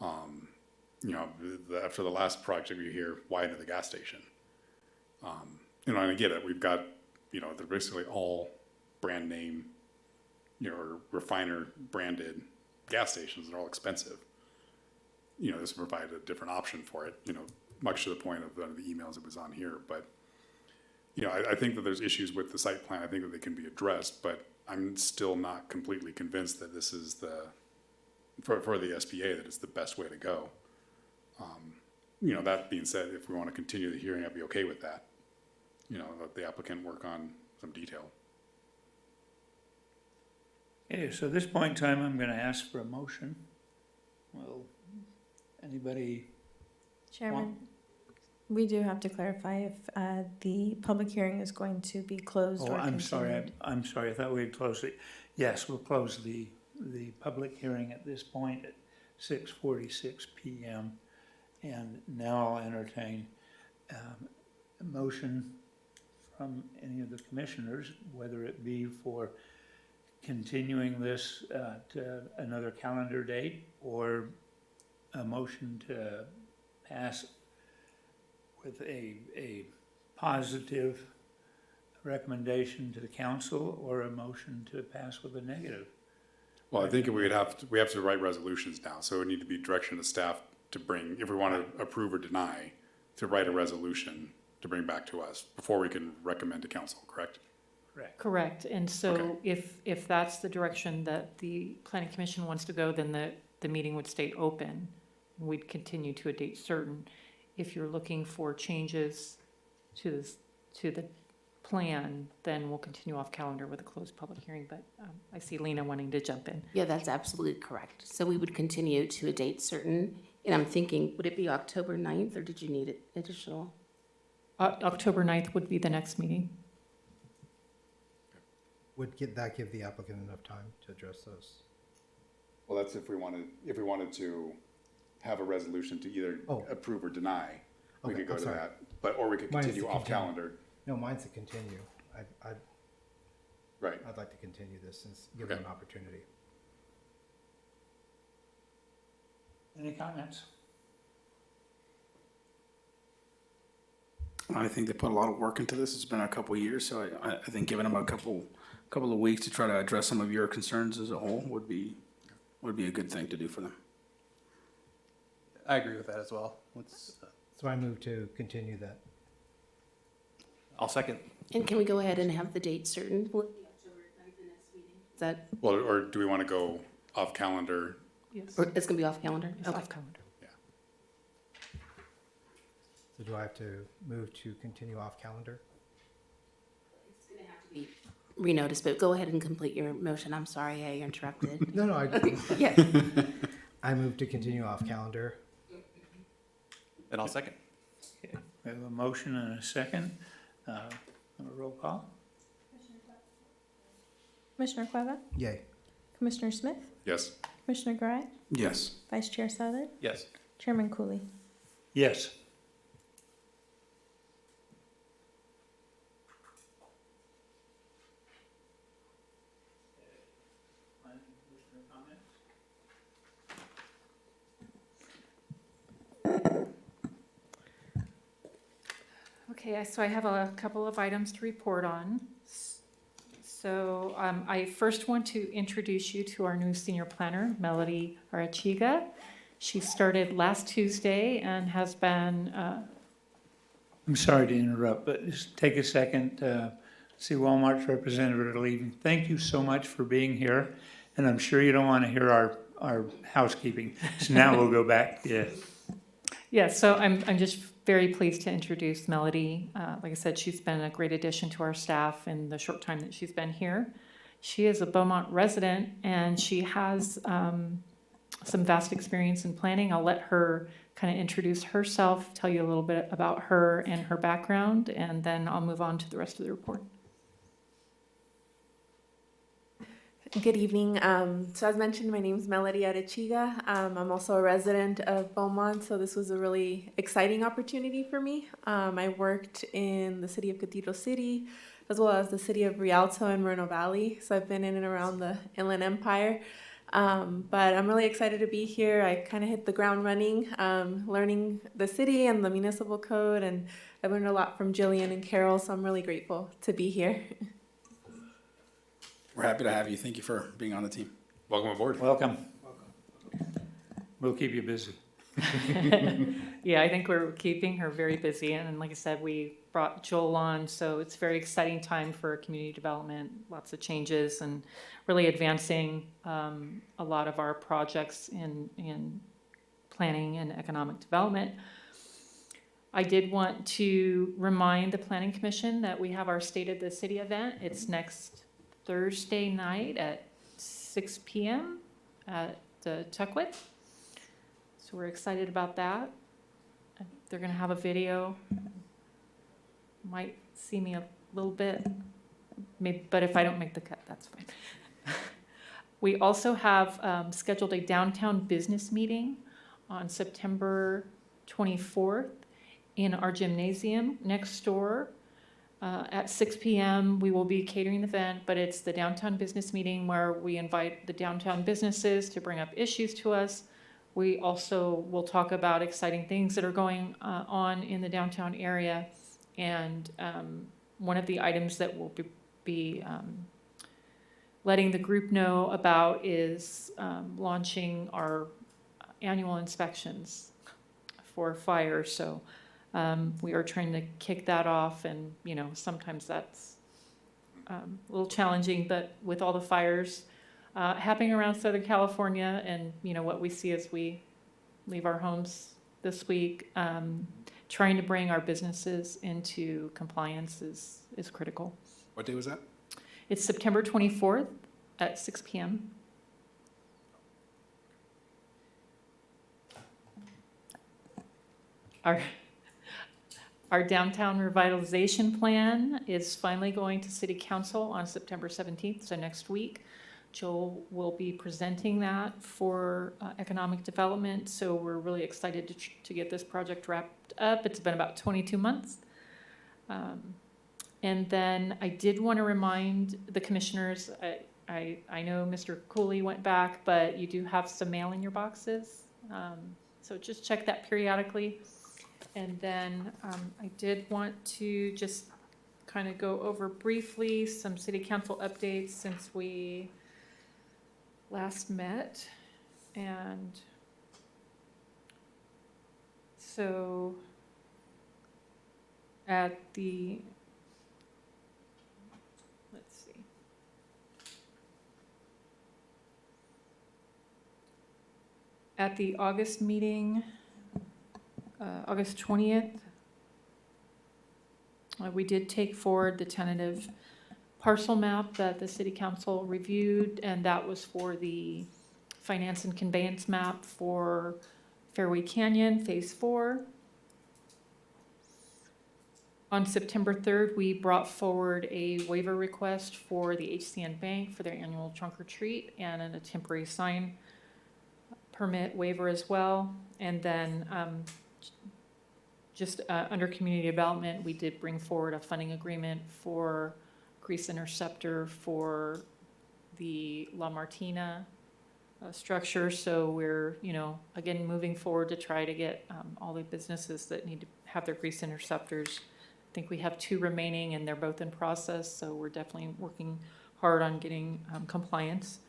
After the last project, we hear, why into the gas station? And I get it, we've got, they're basically all brand name, or refiner branded gas stations, they're all expensive. This provided a different option for it, much to the point of the emails that was on here. But, I think that there's issues with the site plan. I think that they can be addressed, but I'm still not completely convinced that this is for the SPA, that it's the best way to go. That being said, if we want to continue the hearing, I'd be okay with that. Let the applicant work on some detail. Okay, so at this point in time, I'm gonna ask for a motion. Well, anybody? Chairman, we do have to clarify if the public hearing is going to be closed Oh, or I'm sorry, continued. I'm sorry, I thought we had closed it. Yes, we'll close the public hearing at this point at 6:46 PM. And now I'll entertain a motion from any of the commissioners, whether it be for continuing this to another calendar date, or a motion to pass with a positive recommendation to the council, or a motion to pass with a negative. Well, I think we have to write resolutions now, so it would need to be direction to staff to bring, if we want to approve or deny, to write a resolution to bring back to us before we can recommend to council, correct? Correct. Correct, and so Okay. if that's the direction that the planning commission wants to go, then the meeting would stay open. We'd continue to a date certain. If you're looking for changes to the plan, then we'll continue off calendar with a closed public hearing, but I see Lena wanting to jump in. Yeah, that's absolutely correct. So we would continue to a date certain, and I'm thinking, would it be October 9th, or did you need it additional? October 9th would be the next meeting. That give the applicant enough time to address those? Well, that's if we wanted to have a resolution to either approve or deny, we Okay, could go I'm to sorry. that. Or we could Mine is continue to off continue. calendar. No, mine's to continue. Right. I'd like to continue this since given Okay. an opportunity. Any comments? I think they put a lot of work into this. It's been a couple of years, so I think giving them a couple of weeks to try to address some of your concerns as a whole would be a good thing to do for them. I agree with that as well. So I move to continue that. I'll second. And can we go ahead and have the date certain? Will it be October 9th, the next meeting? Is that, Well, or do we want to go off calendar? Yes. or it's gonna be off calendar? It's Okay. off calendar. So do I have to move to continue off calendar? It's gonna have to be renoticed, but go ahead and complete your motion. I'm sorry I interrupted. No, Yeah. I move to continue off calendar. And I'll second. Okay, we have a motion and a second. A roll call? Commissioner Cueva? Yay. Commissioner Smith? Yes. Commissioner Garay? Yes. Vice Chair Salad? Yes. Chairman Cooley? Yes. Okay, so I have a couple of items to report on. So I first want to introduce you to our new senior planner, Melody Arachiga. She started last Tuesday and has been, I'm sorry to interrupt, but just take a second. see Walmart's representative are leaving. Thank you so much for being here, and I'm sure you don't want to hear our housekeeping. So now we'll go back. Yeah. Yeah, so I'm just very pleased to introduce Melody. Like I said, she's been a great addition to our staff in the short time that she's been here. She is a Beaumont resident, and she has some vast experience in planning. I'll let her kind of introduce herself, tell you a little bit about her and her background, and then I'll move on to the rest of the report. Good evening. So as mentioned, my name is Melody Arechiga. I'm also a resident of Beaumont, so this was a really exciting opportunity for me. I worked in the city of Cathedral City, as well as the city of Rialto and Moreno Valley, so I've been in and around the Inland Empire. But I'm really excited to be here. I kind of hit the ground running, learning the city and the municipal code, and I learned a lot from Jillian and Carol, so I'm really grateful to be here. We're happy to have you. Thank you for being on the team. Welcome aboard. Welcome. We'll keep you busy. Yeah, I think we're keeping her very busy, and like I said, we brought Joel on, so it's a very exciting time for community development, lots of changes, and really advancing a lot of our projects in planning and economic development. I did want to remind the Planning Commission that we have our State of the City event. It's next Thursday night at 6 p.m. at the Tuckwit. So we're excited about that. They're going to have a video. Might see me a little bit, maybe, but if I don't make the cut, that's fine. We also have scheduled a downtown business meeting on September 24th in our gymnasium next door. At 6 p.m. we will be catering the event, but it's the downtown business meeting where we invite the downtown businesses to bring up issues to us. We also will talk about exciting things that are going on in the downtown area. And one of the items that we'll be letting the group know about is launching our annual inspections for fire. So we are trying to kick that off, and sometimes that's a little challenging, but with all the fires happening around Southern California, and what we see as we leave our homes this week, trying to bring our businesses into compliance is critical. What day was that? It's September 24th at 6 p.m. Our downtown revitalization plan is finally going to City Council on September 17th, so next week. Joel will be presenting that for economic development, so we're really excited to get this project wrapped up. It's been about 22 months. And then I did want to remind the commissioners, I know Mr. Cooley went back, but you do have some mail in your boxes. So just check that periodically. And then I did want to just kind of go over briefly some city council updates since we last met. And so at the, let's see. At the August meeting, August 20th, we did take forward the tentative parcel map that the city council reviewed, and that was for the finance and conveyance map for Fairway Canyon Phase 4. On September 3rd, we brought forward a waiver request for the HCN Bank for their annual trunk or treat, and a temporary sign permit waiver as well. And then just under community development, we did bring forward a funding agreement for grease interceptor for the La Martina structure. So we're, again, moving forward to try to get all the businesses that need to have their grease interceptors. I think we have 2 remaining, and they're both in process. So we're definitely working hard on getting compliance.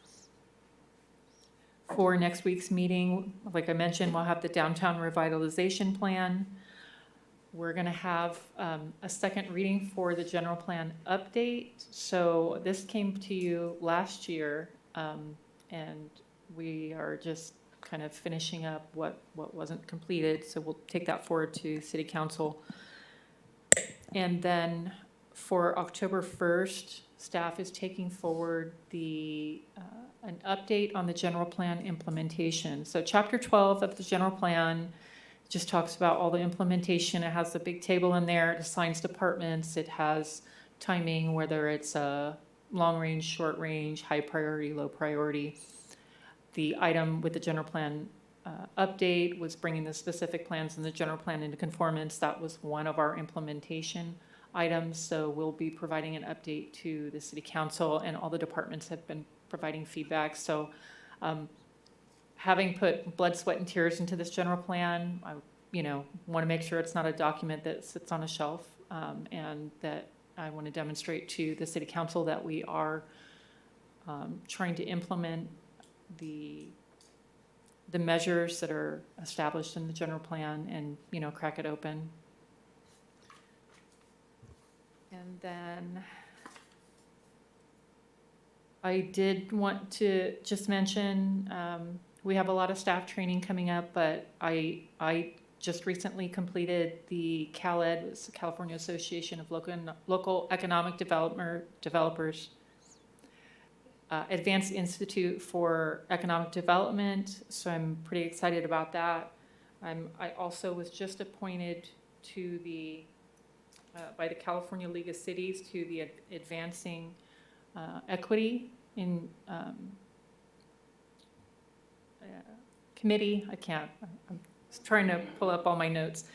For next week's meeting, like I mentioned, we'll have the downtown revitalization plan. we're gonna have a second reading for the general plan update. So this came to you last year, and we are just kind of finishing up what wasn't completed. So we'll take that forward to city council. And then for October 1st, staff is taking forward an update on the general plan implementation. So chapter 12 of the general plan just talks about all the implementation. It has the big table in there. It assigns departments. It has timing, whether it's a long range, short range, high priority, low priority. The item with the general plan update was bringing the specific plans in the general plan into conformance. That was one of our implementation items. So we'll be providing an update to the city council, and all the departments have been providing feedback. So having put blood, sweat, and tears into this general plan, I want to make sure it's not a document that sits on a shelf, and that I want to demonstrate to the city council that we are trying to implement the measures that are established in the general plan, and crack it open. And then I did want to just mention, we have a lot of staff training coming up, but I just recently completed the CALED, it's the California Association of Local Economic Developers, Advanced Institute for Economic Development. So I'm pretty excited about that. I also was just appointed to by the California League of Cities to the Advancing Equity in committee. I'm trying to pull up all my notes.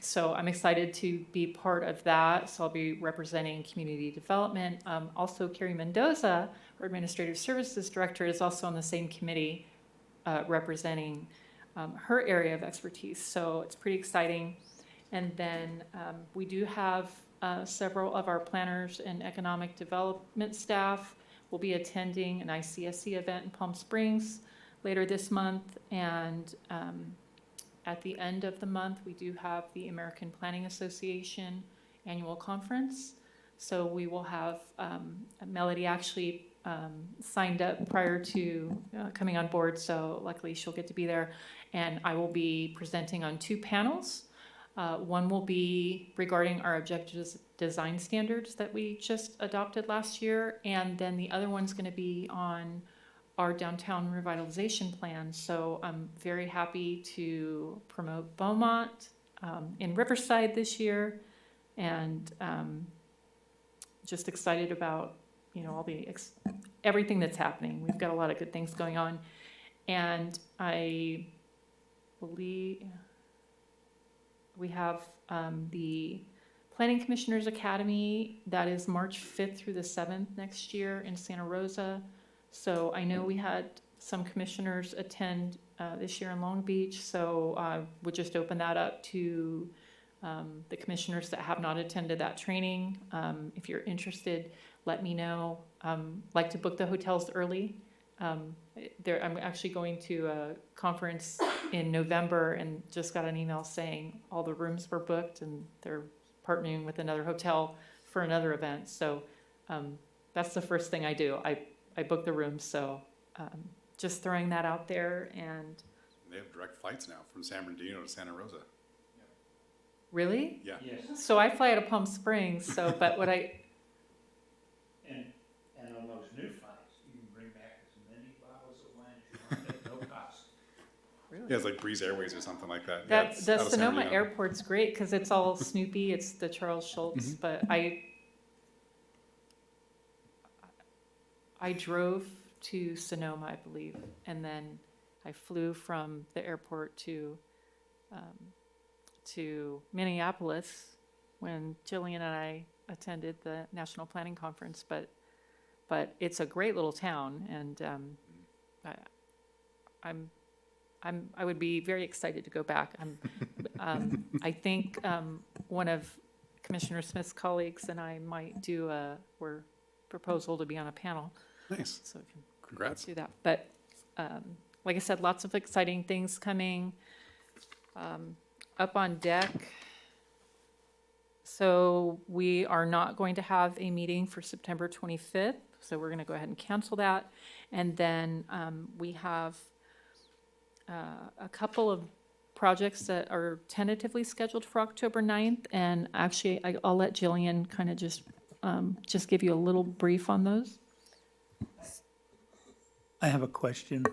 So I'm excited to be part of that. So I'll be representing community development. Also, Carrie Mendoza, our Administrative Services Director, is also on the same committee representing her area of expertise. So it's pretty exciting. And then we do have several of our planners and economic development staff will be attending an ICSC event in Palm Springs later this month. And at the end of the month, we do have the American Planning Association annual conference. So we will have, Melody actually signed up prior to coming on board, so luckily she'll get to be there. And I will be presenting on 2 panels. One will be regarding our objective design standards that we just adopted last year, and then the other one's going to be on our downtown revitalization plan. So I'm very happy to promote Beaumont in Riverside this year, and just excited about all the everything that's happening. We've got a lot of good things going on, and I believe we have the Planning Commissioners Academy that is March 5th through the 7th next year in Santa Rosa. So I know we had some commissioners attend this year in Long Beach, so I would just open that up to the commissioners that have not attended that training. If you're interested, let me know. Like to book the hotels early. I'm actually going to a conference in November and just got an email saying all the rooms were booked and they're partnering with another hotel for another event. So that's the first thing I do. I book the rooms. So just throwing that out there. And They have direct flights now from San Bernardino to Santa Rosa. Really? Yeah. Yes. So I fly out of Palm Springs. So, but what And on those new flights, you can bring back as many bottles of wine as you want at no cost. really? Yeah, it's like Breeze Airways or something like that. That, Yeah, it's the out of San Sonoma Bernardino. Airport's great because it's all Snoopy. It's the Charles Schultz. But I drove to Sonoma, I believe, and then I flew from the airport to Minneapolis when Jillian and I attended the National Planning Conference. But it's a great little town, and I would be very excited to go back. I think one of Commissioner Smith's colleagues and I might do a proposal to be on a panel. Nice. So we can Congrats. do that. But like I said, lots of exciting things coming. Up on deck, So we are not going to have a meeting for September 25th, so we're going to go ahead and cancel that. And then we have a couple of projects that are tentatively scheduled for October 9th. And actually, I'll let Jillian kind of just give you a little brief on those. I have a question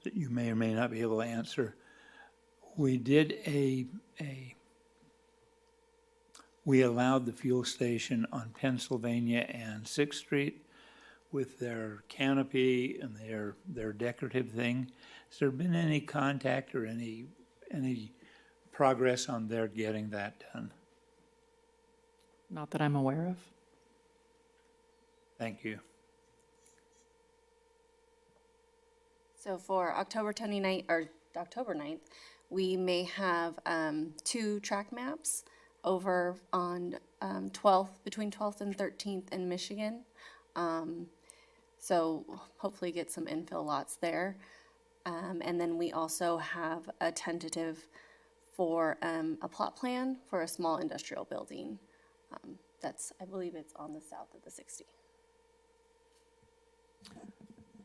that you may or may not be able to answer. We did we allowed the fuel station on Pennsylvania and Sixth Street with their canopy and their decorative thing. Has there been any contact or any progress on their getting that done? Not that I'm aware of. Thank you. So for October 9th, we may have 2 track maps over on 12th, between 12th and 13th in Michigan. So hopefully get some infill lots there. And then we also have a tentative for a plot plan for a small industrial building. I believe it's on the south of the 60.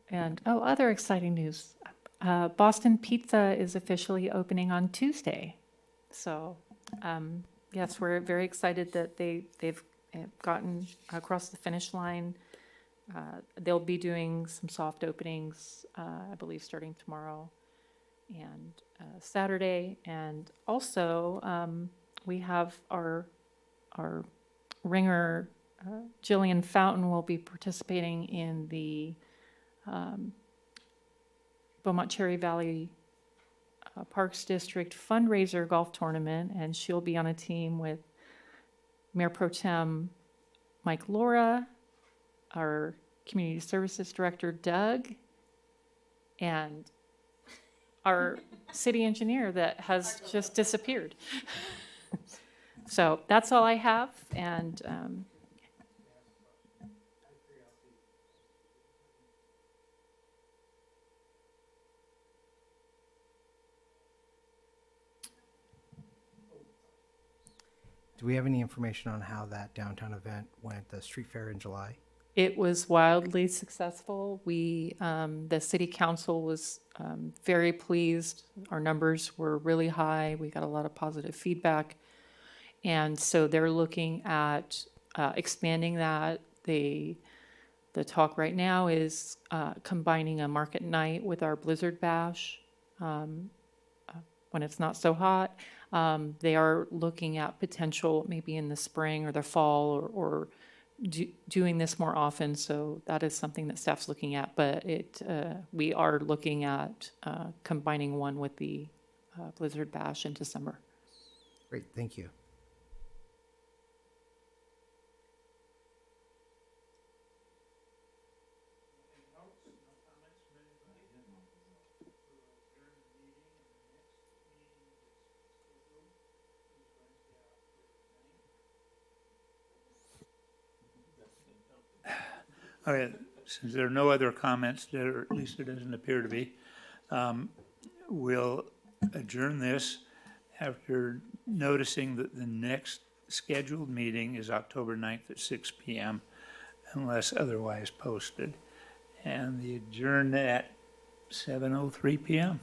And, other exciting news. Boston Pizza is officially opening on Tuesday. So, yes, we're very excited that they've gotten across the finish line. They'll be doing some soft openings, I believe, starting tomorrow and Saturday. And also, we have our ringer, Jillian Fountain, will be participating in the Beaumont Cherry Valley Parks District fundraiser golf tournament, and she'll be on a team with Mayor Pro Tem Mike Laura, our Community Services Director Doug, and our city engineer that has just disappeared. So that's all I have, and Do we have any information on how that downtown event went, the street fair in July? it was wildly successful. The city council was very pleased. Our numbers were really high. We got a lot of positive feedback. And so they're looking at expanding that. The talk right now is combining a market night with our Blizzard Bash when it's not so hot. They are looking at potential maybe in the spring or the fall or doing this more often. So that is something that staff's looking at. But we are looking at combining one with the Blizzard Bash in December. Great, thank you. Okay, since there are no other comments, or at least there doesn't appear to be, we'll adjourn this after noticing that the next scheduled meeting is October 9th at 6 p.m. unless otherwise posted. And the adjourn at 7:03 p.m.